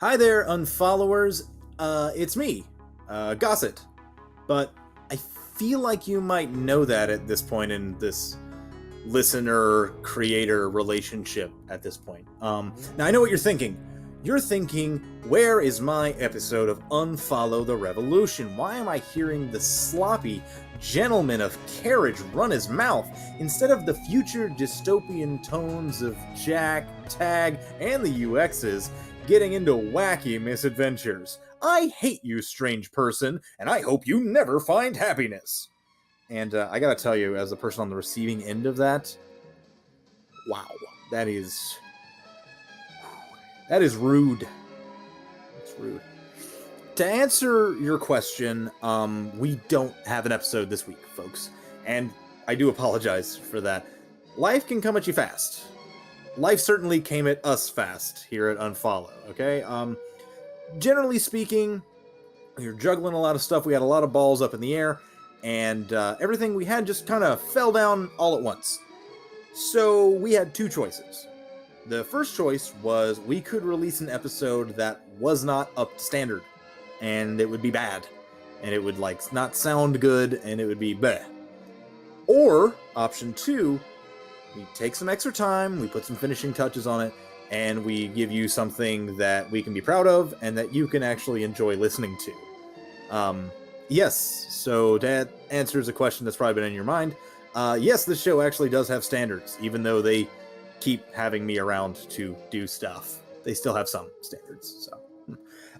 Hi there, unfollowers. It's me, Gossett. But I feel like you might know that at this point in this listener-creator relationship at this point. Now, I know what you're thinking. You're thinking, where is my episode of Unfollow the Revolution? Why am I hearing the sloppy gentleman of carriage run his mouth instead of the future dystopian tones of Jack, Tag, and the UXs getting into wacky misadventures? I hate you, strange person, and I hope you never find happiness. And I gotta tell you, as a person on the receiving end of that, wow, that is rude. It's rude. To answer your question, we don't have an episode this week, folks. And I do apologize for that. Life can come at you fast. Life certainly came at us fast here at Unfollow, okay? Generally speaking, we were juggling a lot of stuff. We had a lot of balls up in the air, and everything we had just kind of fell down all at once. So we had two choices. The first choice was we could release an episode that was not up to standard, and it would be bad, and it would not sound good, and it would be bleh. Or option two, we take some extra time, we put some finishing touches on it, and we give you something that we can be proud of and that you can actually enjoy listening to. Yes, so that answers a question that's probably been in your mind. Yes, this show actually does have standards, even though they keep having me around to do stuff. They still have some standards.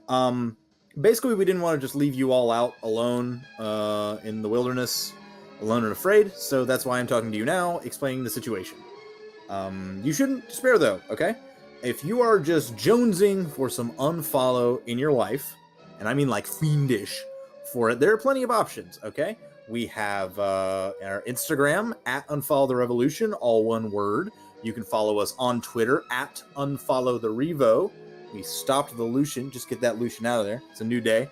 So, basically, we didn't want to just leave you all out alone in the wilderness, alone and afraid. So that's why I'm talking to you now, explaining the situation. You shouldn't despair, though. Okay, if you are just jonesing for some unfollow in your life, and I mean like fiendish for it, there are plenty of options. Okay, we have our Instagram at Unfollow the Revolution, all one word. You can follow us on Twitter at Unfollow the Revo. We stopped the Lucian. Just get that Lucian out of there. It's a new day.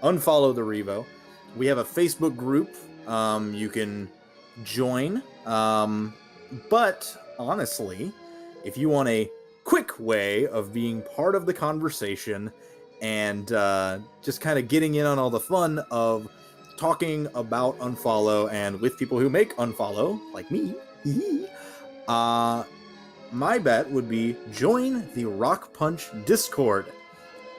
Unfollow the Revo. We have a Facebook group you can join. But honestly, if you want a quick way of being part of the conversation and just kind of getting in on all the fun of talking about Unfollow and with people who make Unfollow, like me, my bet would be join the Rock Punch Discord.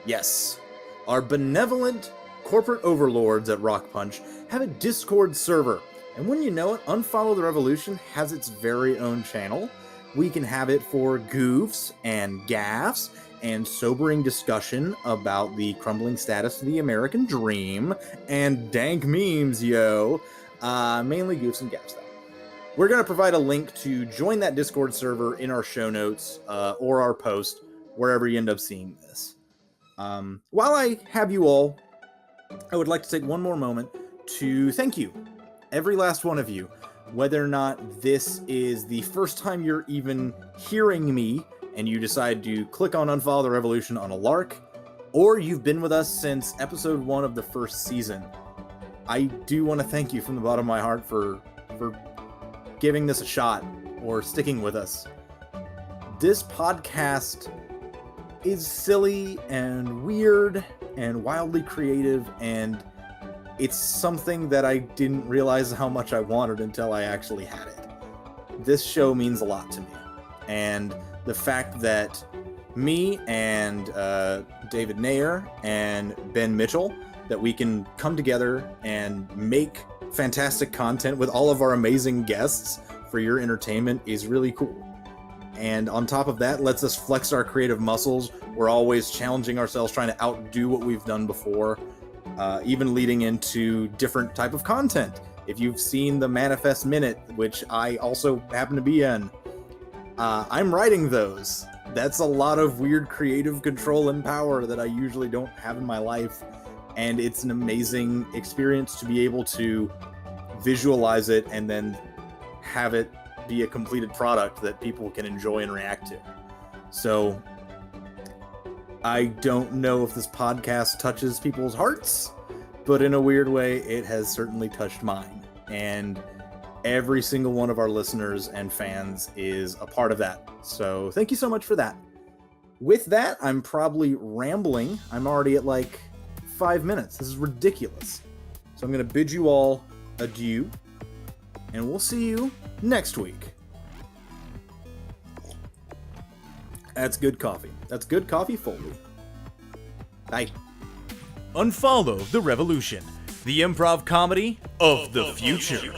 Yes, our benevolent corporate overlords at Rock Punch have a Discord server. And when you know it, Unfollow the Revolution has its very own channel. We can have it for goofs and gaffs and sobering discussion about the crumbling status of the American dream and dank memes, yo. Mainly goofs and gaffs, though. We're going to provide a link to join that Discord server in our show notes or our post, wherever you end up seeing this. While I have you all, I would like to take one more moment to thank you, every last one of you, whether or not this is the first time you're even hearing me and you decide to click on Unfollow the Revolution on a lark, or you've been with us since episode 1 of the first season. I do want to thank you from the bottom of my heart for giving this a shot or sticking with us. This podcast is silly and weird and wildly creative, and it's something that I didn't realize how much I wanted until I actually had it. This show means a lot to me, and the fact that me and David Nayer and Ben Mitchell, that we can come together and make fantastic content with all of our amazing guests for your entertainment is really cool. And on top of that, lets us flex our creative muscles. We're always challenging ourselves, trying to outdo what we've done before, even leading into different type of content. If you've seen the Manifest Minute, which I also happen to be in, I'm writing those. That's a lot of weird creative control and power that I usually don't have in my life. And it's an amazing experience to be able to visualize it and then have it be a completed product that people can enjoy and react to. So I don't know if this podcast touches people's hearts, but in a weird way, it has certainly touched mine. And every single one of our listeners and fans is a part of that. So thank you so much for that. With that, I'm probably rambling. I'm already at like 5 minutes. This is ridiculous. So I'm going to bid you all adieu, and we'll see you next week. That's good coffee. That's good coffee, Foley. Bye. Unfollow the Revolution, the improv comedy of the future.